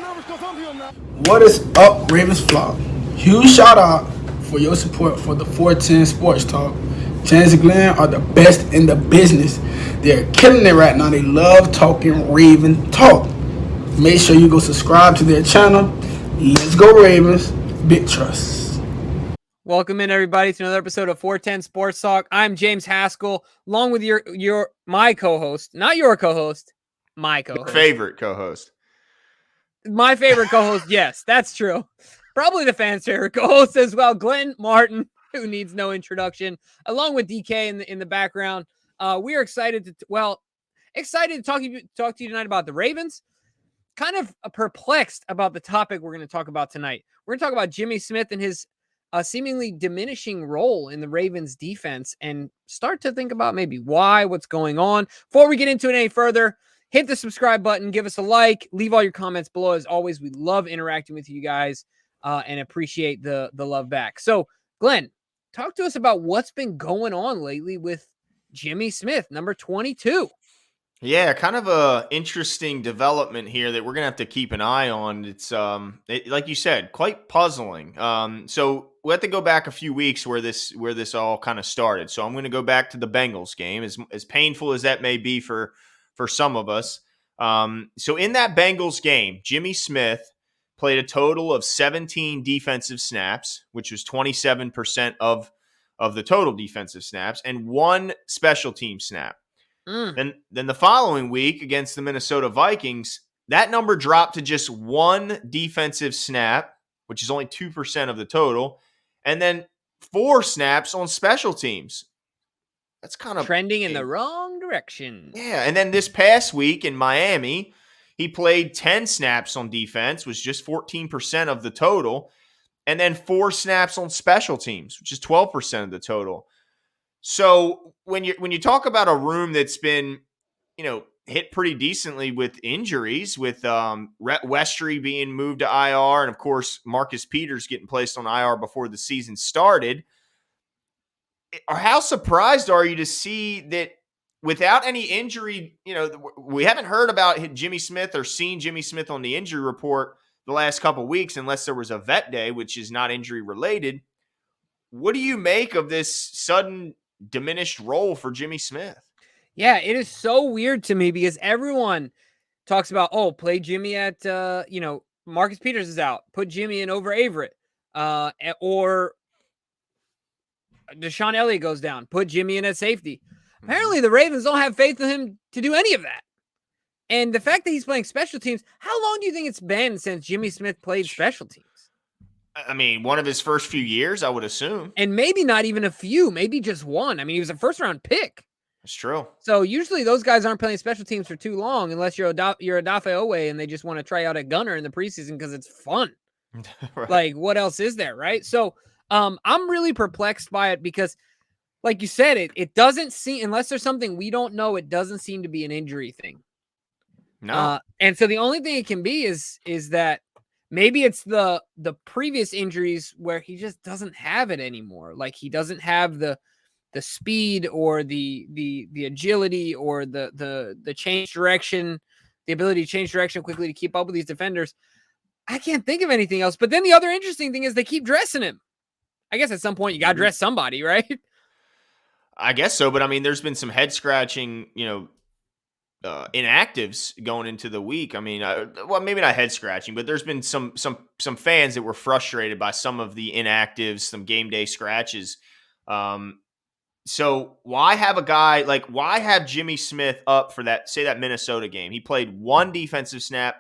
What is up, Ravens flock? Huge shout out for your support for the 410 Sports Talk. James and Glenn are the best in the business. They're killing it right now. They love talking Raven talk. Make sure you go subscribe to their channel. Let's go Ravens. Big trust. Welcome in everybody to another episode of 410 Sports Talk. I'm James Haskell, along with my co-host, not your co-host, my co-host. Favorite co-host. My favorite co-host, yes, that's true. Probably the fans' favorite co-host as well, Glenn Martin, who needs no introduction, along with DK in the background. We are excited to talk to you tonight about the Ravens. Kind of perplexed about the topic we're going to talk about tonight. We're going to talk about Jimmy Smith and his seemingly diminishing role in the Ravens defense and start to think about maybe why, what's going on. Before we get into it any further, hit the subscribe button, give us a like, leave all your comments below. As always, we love interacting with you guys and appreciate the love back. So, Glenn, talk to us about what's been going on lately with Jimmy Smith, number 22. Yeah, kind of a interesting development here that we're gonna have to keep an eye on. It's like you said, quite puzzling. So we have to go back a few weeks where this all kind of started. So I'm going to go back to the Bengals game, as painful as that may be for some of us. So in that Bengals game, Jimmy Smith played a total of 17 defensive snaps, which was 27% of the total defensive snaps, and one special team snap. Then the following week against the Minnesota Vikings, that number dropped to just one defensive snap, which is only 2% of the total, and then 4 snaps on special teams. That's kind of trending in the wrong direction. Yeah, and then this past week in Miami, he played 10 snaps on defense, was just 14% of the total, and then 4 snaps on special teams, which is 12% of the total. So when you talk about a room that's been, hit pretty decently with injuries, with Rhett Westry being moved to IR, and of course Marcus Peters getting placed on IR before the season started, how surprised are you to see that without any injury? We haven't heard about Jimmy Smith or seen Jimmy Smith on the injury report the last couple of weeks, unless there was a vet day, which is not injury related. What do you make of this sudden diminished role for Jimmy Smith? Yeah, it is so weird to me because everyone talks about, play Jimmy at, Marcus Peters is out. Put Jimmy in over Averett. Or Deshaun Elliott goes down. Put Jimmy in at safety. Apparently the Ravens don't have faith in him to do any of that. And the fact that he's playing special teams, how long do you think it's been since Jimmy Smith played special teams? I mean, one of his first few years, I would assume. And maybe not even a few, maybe just one. I mean, he was a first-round pick. That's true. So usually those guys aren't playing special teams for too long unless you're Odafe Owe and they just want to try out a gunner in the preseason because it's fun. Right. Like, what else is there, right? So I'm really perplexed by it because, like you said, it doesn't seem, unless there's something we don't know, it doesn't seem to be an injury thing. No. And so the only thing it can be is that maybe it's the previous injuries where he just doesn't have it anymore. Like he doesn't have the speed or the agility or the change direction, the ability to change direction quickly to keep up with these defenders. I can't think of anything else. But then the other interesting thing is they keep dressing him. I guess at some point you got to dress somebody, right? I guess so. But I mean, there's been some head scratching, inactives going into the week. I mean, well, maybe not head scratching, but there's been some fans that were frustrated by some of the inactives, some game day scratches. So why have Jimmy Smith up for that Minnesota game? He played 1 defensive snap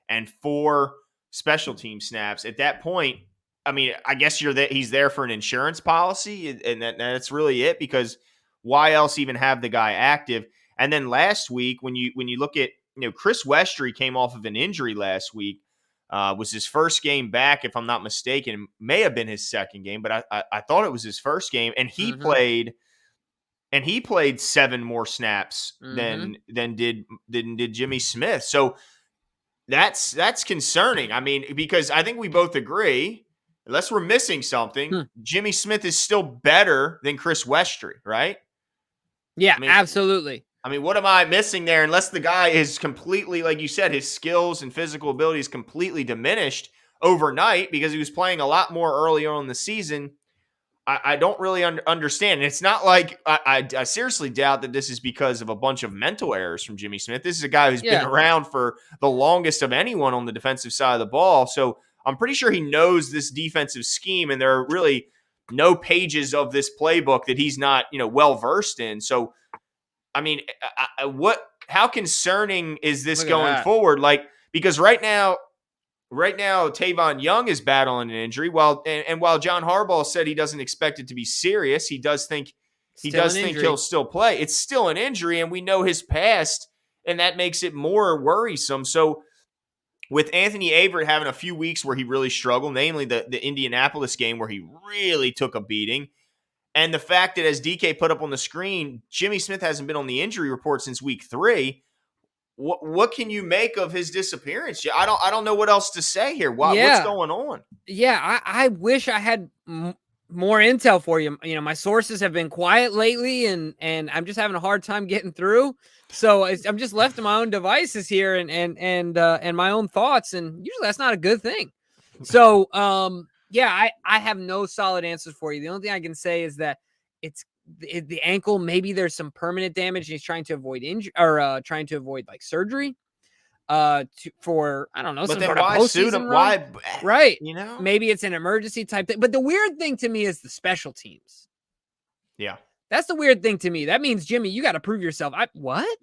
and 4 special team snaps. At that point, I mean, I guess he's there for an insurance policy, and that's really it, because why else even have the guy active? And then last week, when you look at, Chris Westry came off of an injury last week, was his first game back, if I'm not mistaken. It may have been his second game, but I thought it was his first game, and he played 7 more snaps than did Jimmy Smith. So that's concerning. I mean, because I think we both agree, unless we're missing something, Jimmy Smith is still better than Chris Westry, right? Yeah, absolutely. I mean, what am I missing there? Unless the guy is completely, like you said, his skills and physical ability is completely diminished overnight because he was playing a lot more early on in the season. I don't really understand. It's not like I seriously doubt that this is because of a bunch of mental errors from Jimmy Smith. This is a guy who's been Yeah. around for the longest of anyone on the defensive side of the ball. So I'm pretty sure he knows this defensive scheme, and there are really no pages of this playbook that he's not, well versed in. So, I mean, how concerning is this Look at going that. forward? Like, because right now, Tavon Young is battling an injury. While John Harbaugh said he doesn't expect it to be serious, he does think Still an he'll injury. still play. It's still an injury, and we know his past, and that makes it more worrisome. So with Anthony Averett having a few weeks where he really struggled, namely the Indianapolis game where he really took a beating, and the fact that, as DK put up on the screen, Jimmy Smith hasn't been on the injury report since week 3. What can you make of his disappearance? I don't know what else to say here. What's Yeah. going on? Yeah, I wish I had more intel for you. You know, my sources have been quiet lately, and I'm just having a hard time getting through. So I'm just left to my own devices here, and my own thoughts, and usually that's not a good thing. So yeah, I have no solid answers for you. The only thing I can say is that it's the ankle. Maybe there's some permanent damage, and he's trying to avoid injury or trying to avoid like surgery for I don't know, But some then sort of why suit him? postseason run. Why? Right. You know? Maybe it's an emergency type thing. But the weird thing to me is the special teams. Yeah. That's the weird thing to me. That means, Jimmy, you got to prove yourself. What?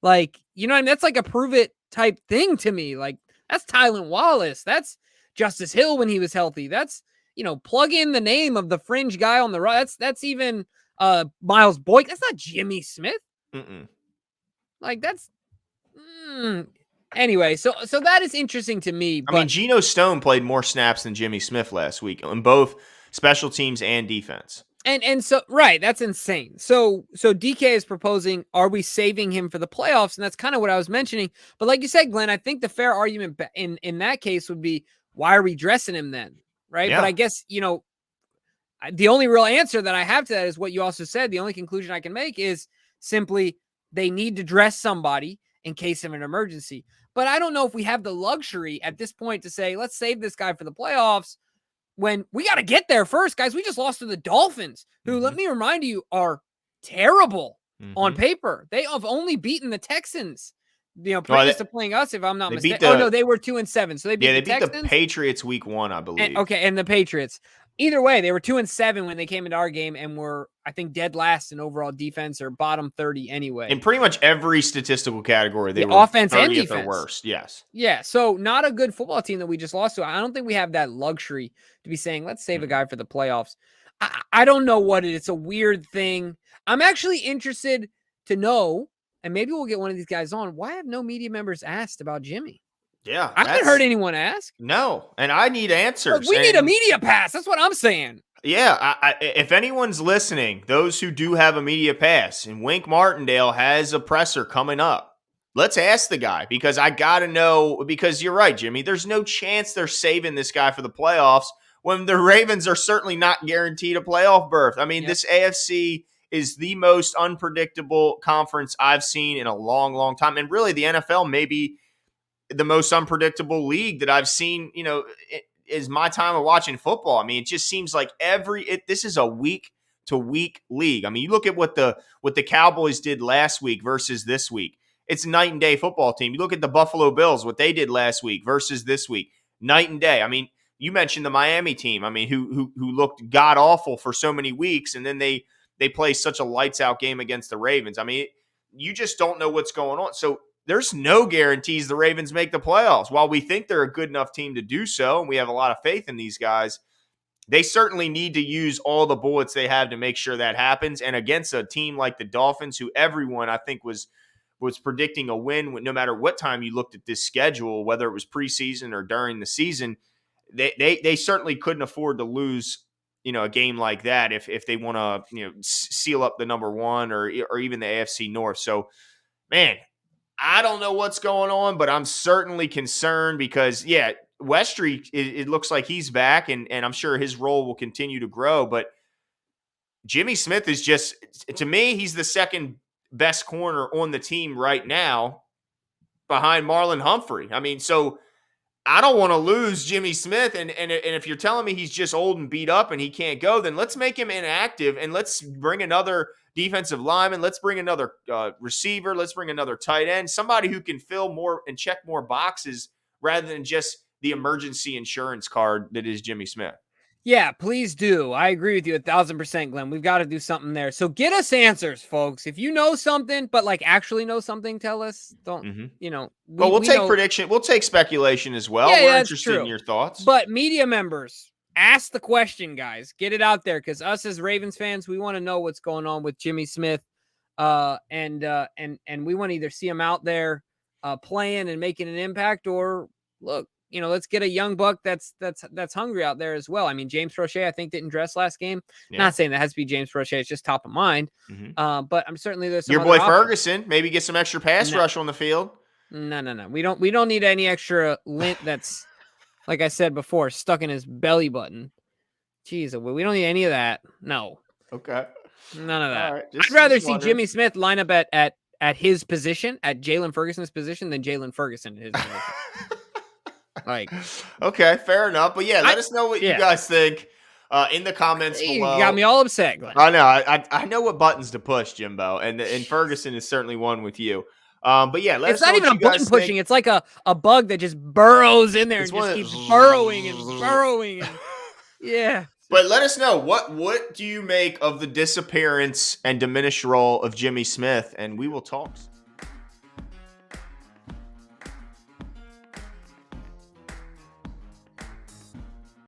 Like, you know what I mean? That's like a prove it type thing to me. Like, that's Tylan Wallace. That's Justice Hill when he was healthy. That's, plug in the name of the fringe guy on the right. That's even Miles Boyk. That's not Jimmy Smith. Mm-mm. Like, that's anyway, so that is interesting to me. I mean, But Geno Stone played more snaps than Jimmy Smith last week in both special teams and defense. and so right, that's insane. So DK is proposing, are we saving him for the playoffs? And that's kind of what I was mentioning. But like you said, Glenn, I think the fair argument in that case would be, why are we dressing him then? Right. Yeah. But I guess, the only real answer that I have to that is what you also said. The only conclusion I can make is simply they need to dress somebody in case of an emergency. But I don't know if we have the luxury at this point to say, let's save this guy for the playoffs, when we got to get there first, guys. We just lost to the Dolphins, who, let me remind you, are terrible on paper. They have only beaten the Texans, previous to playing us, if I'm not mistaken. Oh, no, they were 2-7. So they beat the Texans. The Patriots week 1, I believe. And the Patriots. Either way, they were 2-7 when they came into our game and were, I think, dead last in overall defense, or bottom 30 anyway. In pretty much every statistical category, they were offense and defense or worst. Yes. Yeah. So not a good football team that we just lost to. I don't think we have that luxury to be saying, let's save a guy for the playoffs. I don't know what it is. It's a weird thing. I'm actually interested to know, and maybe we'll get one of these guys on, why have no media members asked about Jimmy? Yeah. I haven't heard anyone ask. No. And I need answers. Look, we need a media pass. That's what I'm saying. Yeah, if anyone's listening, those who do have a media pass, and Wink Martindale has a presser coming up, let's ask the guy, because I got to know, because you're right, Jimmy, there's no chance they're saving this guy for the playoffs when the Ravens are certainly not guaranteed a playoff berth. I mean, This AFC is the most unpredictable conference I've seen in a long, long time. And really, the NFL may be the most unpredictable league that I've seen, is my time of watching football. I mean, it just seems like this is a week to week league. I mean, you look at what the Cowboys did last week versus this week. It's a night and day football team. You look at the Buffalo Bills, what they did last week versus this week, night and day. I mean, you mentioned the Miami team. I mean, who looked god awful for so many weeks, and then they play such a lights out game against the Ravens. I mean, you just don't know what's going on. So there's no guarantees the Ravens make the playoffs. While we think they're a good enough team to do so, and we have a lot of faith in these guys, they certainly need to use all the bullets they have to make sure that happens. And against a team like the Dolphins, who everyone I think was predicting a win, no matter what time you looked at this schedule, whether it was preseason or during the season, they certainly couldn't afford to lose, a game like that if they want to, seal up the number 1 or even the AFC North. So, man, I don't know what's going on, but I'm certainly concerned because, Westry, it looks like he's back, and I'm sure his role will continue to grow. But Jimmy Smith is just, to me, he's the second best corner on the team right now behind Marlon Humphrey. I mean, so I don't want to lose Jimmy Smith. And if you're telling me he's just old and beat up and he can't go, then let's make him inactive and let's bring another defensive lineman. Let's bring another receiver. Let's bring another tight end, somebody who can fill more and check more boxes rather than just the emergency insurance card that is Jimmy Smith. Yeah, please do. I agree with you 1,000%, Glenn. We've got to do something there. So get us answers, folks. If you know something, but like actually know something, tell us. Don't, you know. But we'll take know, prediction. We'll take speculation as well. Yeah, We're that's interested true. in your thoughts. But media members, ask the question, guys. Get it out there, because us as Ravens fans, we want to know what's going on with Jimmy Smith, and we want to either see him out there playing and making an impact, or look, you know, let's get a young buck that's hungry out there as well. I mean, James Prochet, I think, didn't dress last game. Yeah. Not saying that has to be James Prochet; it's just top of mind. But I'm certainly there's some your boy options. Ferguson, maybe get some extra pass rush on the field. No. We don't need any extra lint that's, like I said before, stuck in his belly button. Jeez, we don't need any of that. No. Okay. None of that. Right. I'd rather see Jimmy Smith line up at his position, at Jalen Ferguson's position, than Jalen Ferguson at his position. Like, okay, fair enough. But yeah, let us know what you guys think in the comments below. You got me all upset, Glenn. I know. I know what buttons to push, Jimbo, and Ferguson is certainly one with you. But yeah, it's not even a button pushing. It's like a bug that just burrows in there and just keeps burrowing and burrowing. And, yeah. But let us know, what do you make of the disappearance and diminished role of Jimmy Smith, and we will talk.